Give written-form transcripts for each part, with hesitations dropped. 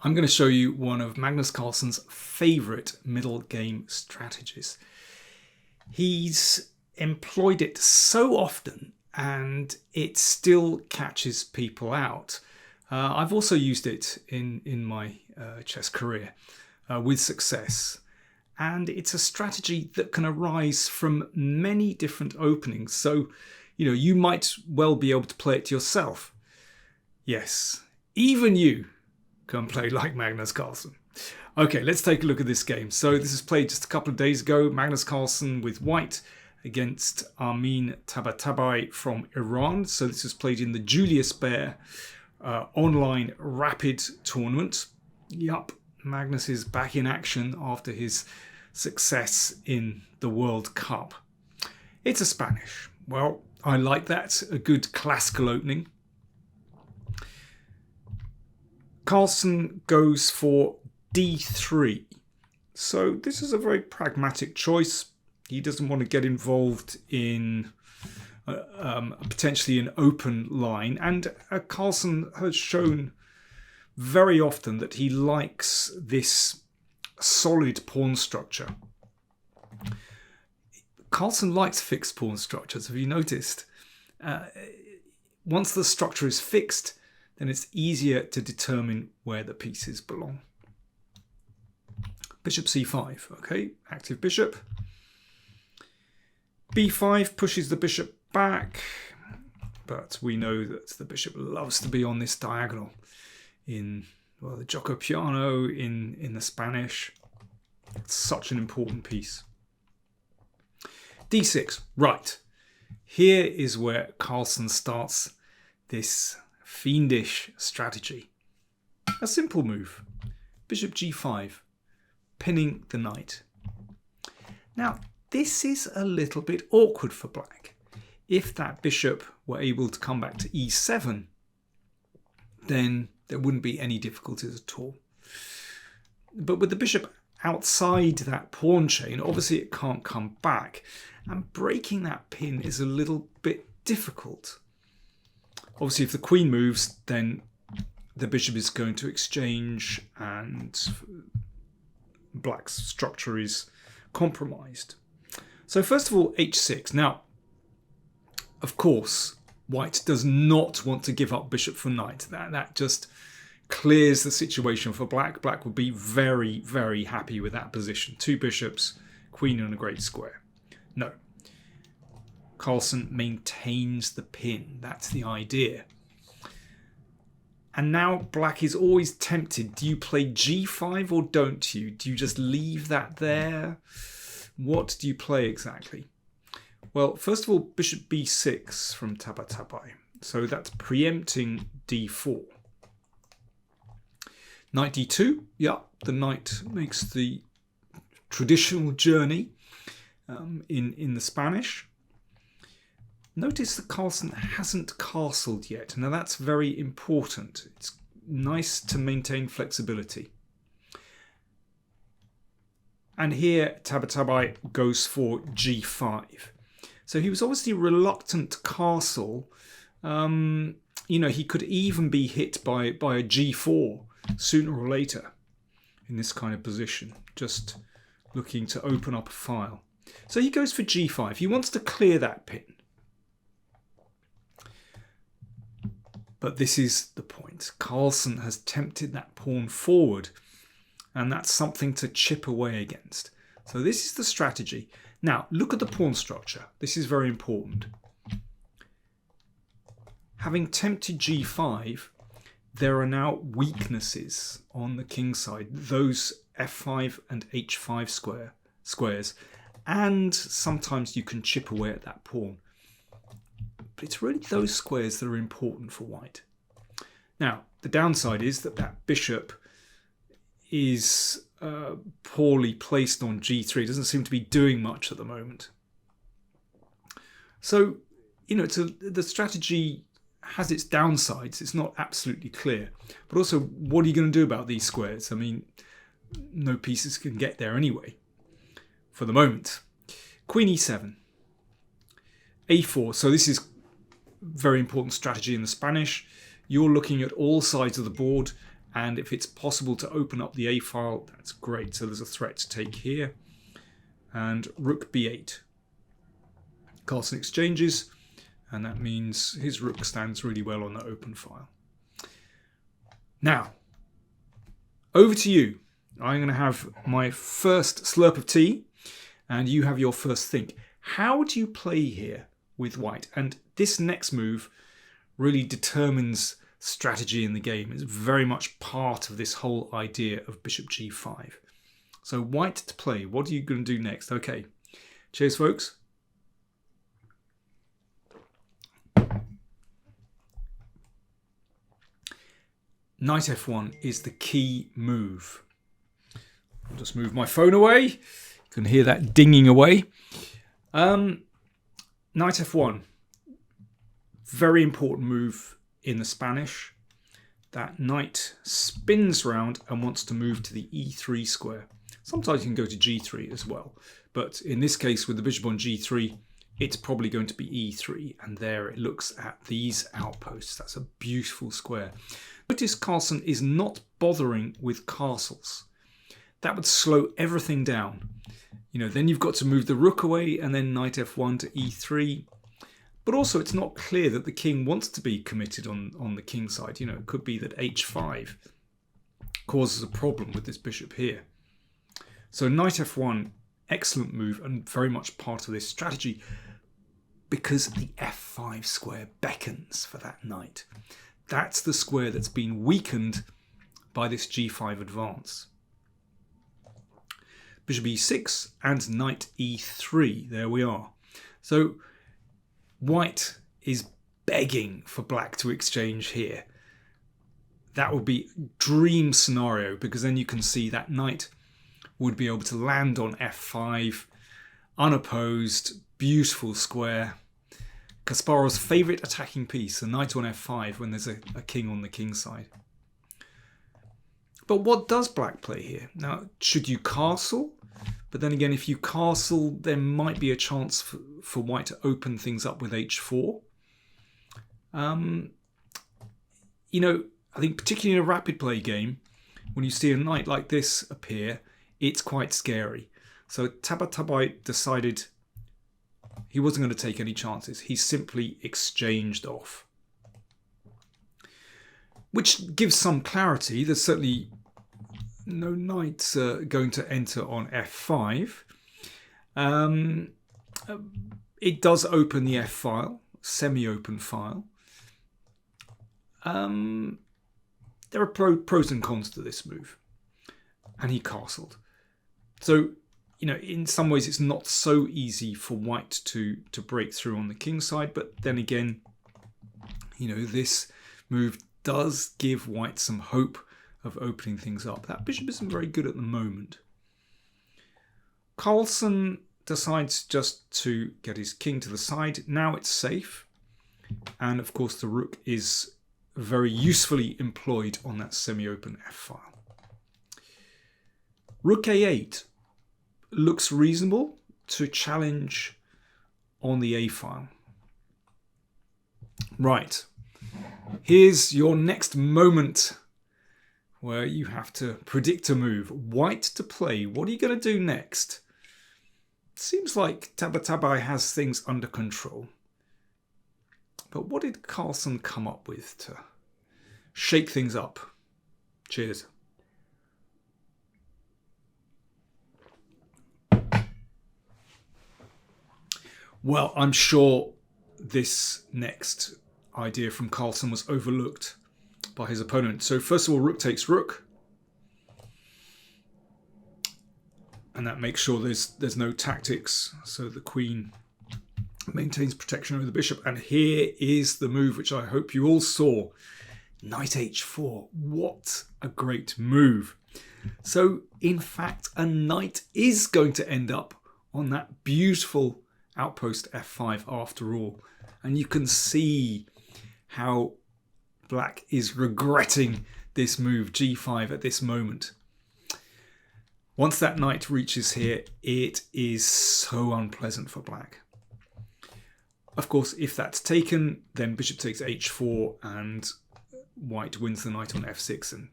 I'm going to show you one of Magnus Carlsen's favourite middle game strategies. He's employed it so often and it still catches people out. I've also used it in my chess career with success. And it's a strategy that can arise from many different openings. So, you might well be able to play it yourself. Yes, even you can play like Magnus Carlsen. Okay, let's take a look at this game. So this was played just a couple of days ago. Magnus Carlsen with white against M Tabatabaei from Iran. So this was played in the Julius Baer online rapid tournament. Yup, Magnus is back in action after his success in the World Cup. It's a Spanish. Well, I like that. A good classical opening. Carlsen goes for d3. So this is a very pragmatic choice. He doesn't want to get involved in potentially an open line. And Carlsen has shown very often that he likes this solid pawn structure. Carlsen likes fixed pawn structures, have you noticed? Once the structure is fixed, then it's easier to determine where the pieces belong. Bishop c5, okay, active bishop. b5 pushes the bishop back, but we know that the bishop loves to be on this diagonal in the gioco piano, in the Spanish. It's such an important piece. d6, right. Here is where Carlsen starts this fiendish strategy. A simple move. Bishop g5, pinning the knight. Now, this is a little bit awkward for black. If that bishop were able to come back to e7, then there wouldn't be any difficulties at all. But with the bishop outside that pawn chain, obviously it can't come back. And breaking that pin is a little bit difficult. Obviously, if the queen moves, then the bishop is going to exchange and black's structure is compromised. So first of all, h6. Now, of course, white does not want to give up bishop for knight. That just clears the situation for black. Black would be very, very happy with that position. Two bishops, queen and a great square. No. Carlsen maintains the pin. That's the idea. And now black is always tempted. Do you play g5 or don't you? Do you just leave that there? What do you play exactly? Well, first of all, bishop b6 from Tabatabaei. So that's preempting d4. Knight d2. Yeah, the knight makes the traditional journey in the Spanish. Notice that Carlsen hasn't castled yet. Now that's very important. It's nice to maintain flexibility. And here Tabatabaei goes for g5. So he was obviously reluctant to castle. He could even be hit by a g4 sooner or later in this kind of position, just looking to open up a file. So he goes for g5. He wants to clear that pin. But this is the point. Carlsen has tempted that pawn forward, and that's something to chip away against. So this is the strategy. Now, look at the pawn structure. This is very important. Having tempted g5, there are now weaknesses on the king side. Those f5 and h5 squares. And sometimes you can chip away at that pawn. But it's really those squares that are important for white. Now, the downside is that bishop is poorly placed on g3. It doesn't seem to be doing much at the moment. So, the strategy has its downsides. It's not absolutely clear. But also, what are you going to do about these squares? I mean, no pieces can get there anyway, for the moment. Queen e7. a4. So this is very important strategy in the Spanish. You're looking at all sides of the board And if it's possible to open up the A file, that's great. So there's a threat to take here. And rook b8. Carlsen exchanges, and that means his rook stands really well on the open file. Now, over to you. I'm going to have my first slurp of tea, and you have your first think. How do you play here with white? And this next move really determines strategy in the game. It's very much part of this whole idea of bishop g5. So white to play. What are you going to do next? Okay. Cheers, folks. Knight f1 is the key move. I'll just move my phone away. You can hear that dinging away. Knight f1. Very important move in the Spanish. That knight spins round and wants to move to the e3 square. Sometimes you can go to g3 as well. But in this case, with the bishop on g3, it's probably going to be e3. And there it looks at these outposts. That's a beautiful square. Notice Carlsen is not bothering with castles. That would slow everything down. You know, then you've got to move the rook away and then knight f1 to e3. But also it's not clear that the king wants to be committed on the king side. You know, it could be that h5 causes a problem with this bishop here. So knight f1, excellent move and very much part of this strategy because the f5 square beckons for that knight. That's the square that's been weakened by this g5 advance. Bishop e6 and knight e3. There we are. So white is begging for black to exchange here. That would be dream scenario because then you can see that knight would be able to land on f5, unopposed, beautiful square. Kasparov's favourite attacking piece, the knight on f5 when there's a king on the king side. But what does black play here? Now, should you castle? But then again, if you castle, there might be a chance for white to open things up with h4. You know, I think particularly in a rapid play game, when you see a knight like this appear, it's quite scary. So Tabatabaei decided he wasn't going to take any chances. He simply exchanged off. Which gives some clarity. There's certainly no knight going to enter on f5. It does open the f file, semi-open file. There are pros and cons to this move. And he castled. So, you know, in some ways it's not so easy for white to break through on the king side. But then again, you know, this move does give white some hope of opening things up. That bishop isn't very good at the moment. Carlsen decides just to get his king to the side. Now it's safe. And of course the rook is very usefully employed on that semi-open f-file. Rook a8 looks reasonable to challenge on the a-file. Right. Here's your next moment where you have to predict a move. White to play. What are you going to do next? Seems like Tabatabaei has things under control. But what did Carlsen come up with to shake things up? Cheers. Well, I'm sure this next idea from Carlsen was overlooked by his opponent. So first of all, rook takes rook. And that makes sure there's no tactics. So the queen maintains protection over the bishop. And here is the move which I hope you all saw. Knight h4. What a great move. So in fact, a knight is going to end up on that beautiful outpost f5 after all. And you can see how black is regretting this move g5 at this moment. Once that knight reaches here, it is so unpleasant for black. Of course, if that's taken, then bishop takes h4 and white wins the knight on f6 and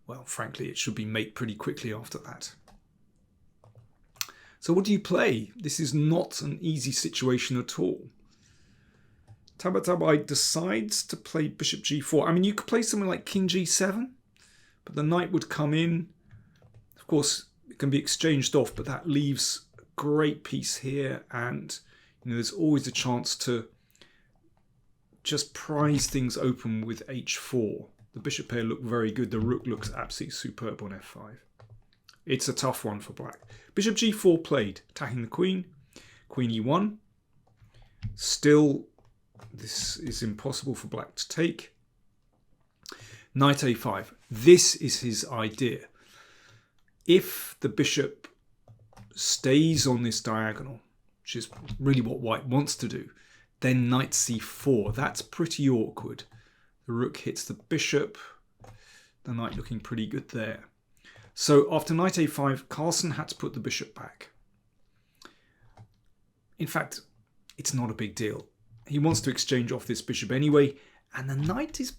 well, frankly, it should be mate pretty quickly after that. So what do you play? This is not an easy situation at all. Tabatabaei decides to play bishop g4. I mean, you could play something like king g7, but the knight would come in. Of course, it can be exchanged off, but that leaves a great piece here, and there's always a chance to just prise things open with h4. The bishop pair look very good. The rook looks absolutely superb on f5. It's a tough one for black. Bishop g4 played, attacking the queen. Queen e1. Still, this is impossible for black to take. Knight a5. This is his idea. If the bishop stays on this diagonal, which is really what white wants to do, then knight c4. That's pretty awkward. The rook hits the bishop. The knight looking pretty good there. So after knight a5, Carlsen had to put the bishop back. In fact, it's not a big deal. He wants to exchange off this bishop anyway, and the knight is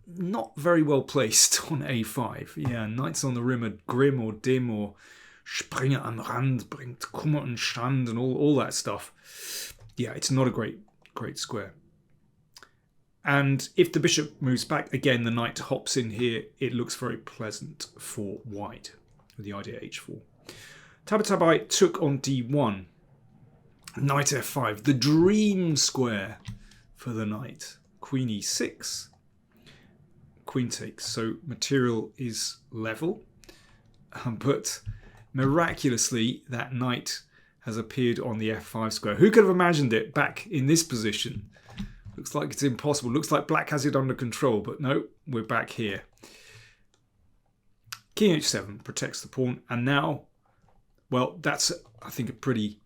not very well placed on a5. Yeah, knights on the rim are grim or dim or Springer am Rand bringt Kummer und Schand and all that stuff. Yeah, it's not a great square. And if the bishop moves back, again, the knight hops in here. It looks very pleasant for white with the idea h4. Tabatabaei took on d1. Knight f5, the dream square for the knight. Queen e6. Queen takes. So material is level. But miraculously, that knight has appeared on the f5 square. Who could have imagined it back in this position? Looks like it's impossible. Looks like black has it under control, but no, we're back here. King h7 protects the pawn, and now, well, that's, I think, a pretty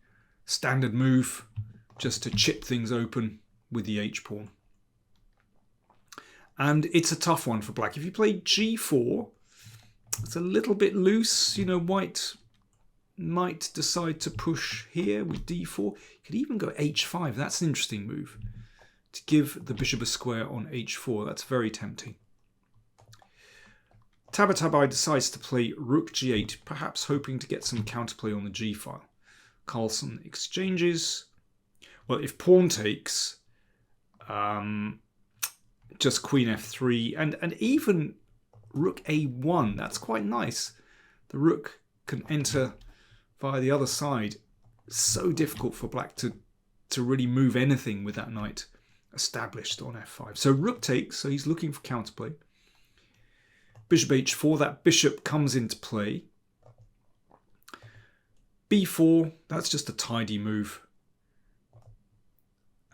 standard move, just to chip things open with the h-pawn. And it's a tough one for black. If you play g4, it's a little bit loose. White might decide to push here with d4. You could even go h5. That's an interesting move, to give the bishop a square on h4. That's very tempting. Tabatabaei decides to play rook g8, perhaps hoping to get some counterplay on the g file. Carlsen exchanges. Well, if pawn takes, just queen f3, and even rook a1, that's quite nice. The rook can enter via the other side. So difficult for black to really move anything with that knight established on f5. So rook takes, so he's looking for counterplay. Bishop h4, that bishop comes into play. b4, that's just a tidy move.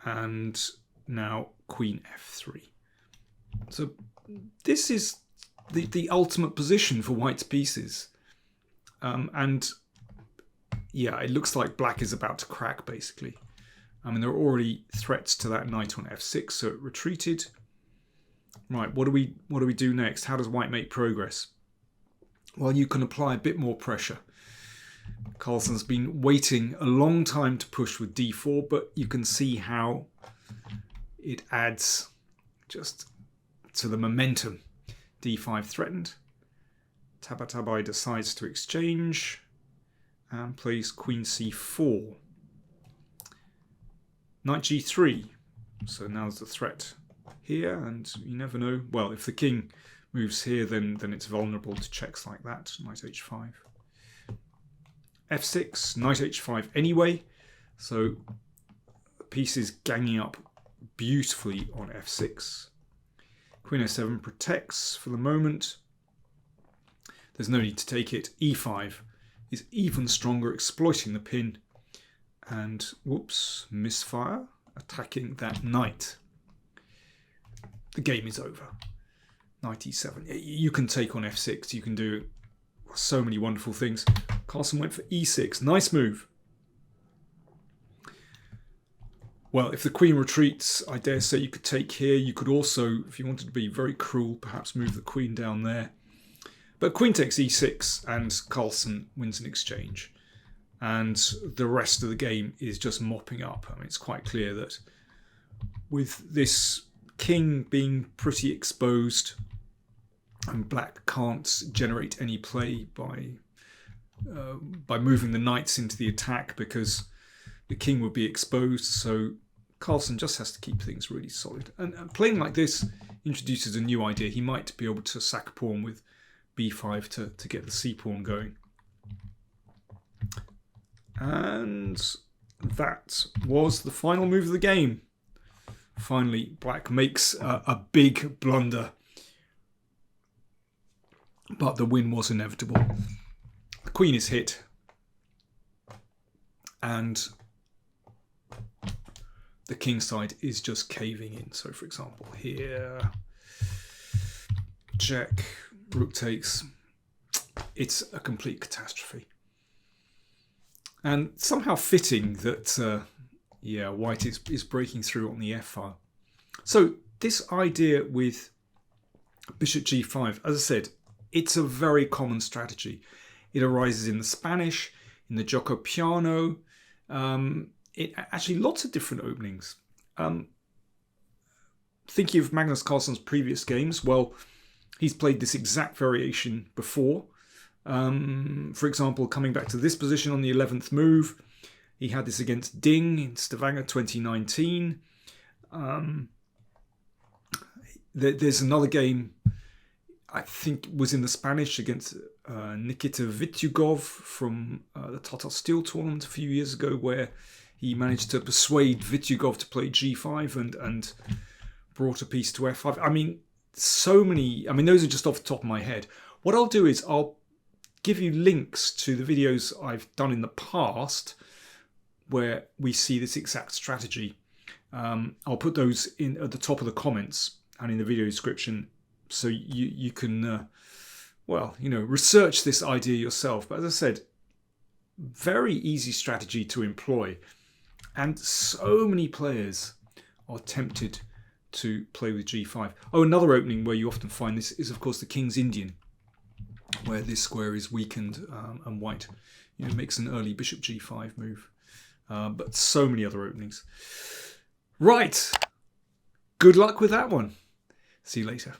And now queen f3. So this is the ultimate position for white's pieces. And yeah, it looks like black is about to crack, basically. I mean, there are already threats to that knight on f6, so it retreated. Right, what do we do next? How does white make progress? Well, you can apply a bit more pressure. Carlsen's been waiting a long time to push with d4, but you can see how it adds just to the momentum. d5 threatened. Tabatabaei decides to exchange and plays queen c4. Knight g3. So now's the threat here, and you never know. Well, if the king moves here, then it's vulnerable to checks like that. Knight h5. f6, knight h5 anyway. So the piece is ganging up beautifully on f6. Queen f7 protects for the moment. There's no need to take it. e5 is even stronger, exploiting the pin. And, whoops, misfire, attacking that knight. The game is over. Knight e7. You can take on f6. You can do so many wonderful things. Carlsen went for e6. Nice move. Well, if the queen retreats, I dare say you could take here. You could also, if you wanted to be very cruel, perhaps move the queen down there. But queen takes e6 and Carlsen wins an exchange. And the rest of the game is just mopping up. I mean, it's quite clear that with this king being pretty exposed, and black can't generate any play by moving the knights into the attack because the king would be exposed. So Carlsen just has to keep things really solid. And playing like this introduces a new idea. He might be able to sack a pawn with b5 to get the c pawn going. And that was the final move of the game. Finally, black makes a big blunder, but the win was inevitable. The queen is hit, and the king side is just caving in. So, for example, here, check, rook takes. It's a complete catastrophe. And somehow fitting that, white is breaking through on the f file. So this idea with bishop g5, as I said, it's a very common strategy. It arises in the Spanish, in the Gioco Piano. It actually lots of different openings. Thinking of Magnus Carlsen's previous games, well, he's played this exact variation before. For example, coming back to this position on the 11th move, he had this against Ding in Stavanger 2019. There's another game, I think was in the Spanish against Nikita Vityugov from the Tata Steel tournament a few years ago, where he managed to persuade Vityugov to play g5 and brought a piece to f5. I mean, so many. I mean, those are just off the top of my head. What I'll do is I'll give you links to the videos I've done in the past where we see this exact strategy. I'll put those in at the top of the comments and in the video description, so you can research this idea yourself. But as I said, very easy strategy to employ, and so many players are tempted to play with g5. Oh, another opening where you often find this is, of course, the King's Indian, where this square is weakened and white makes an early bishop g5 move. But so many other openings. Right. Good luck with that one. See you later.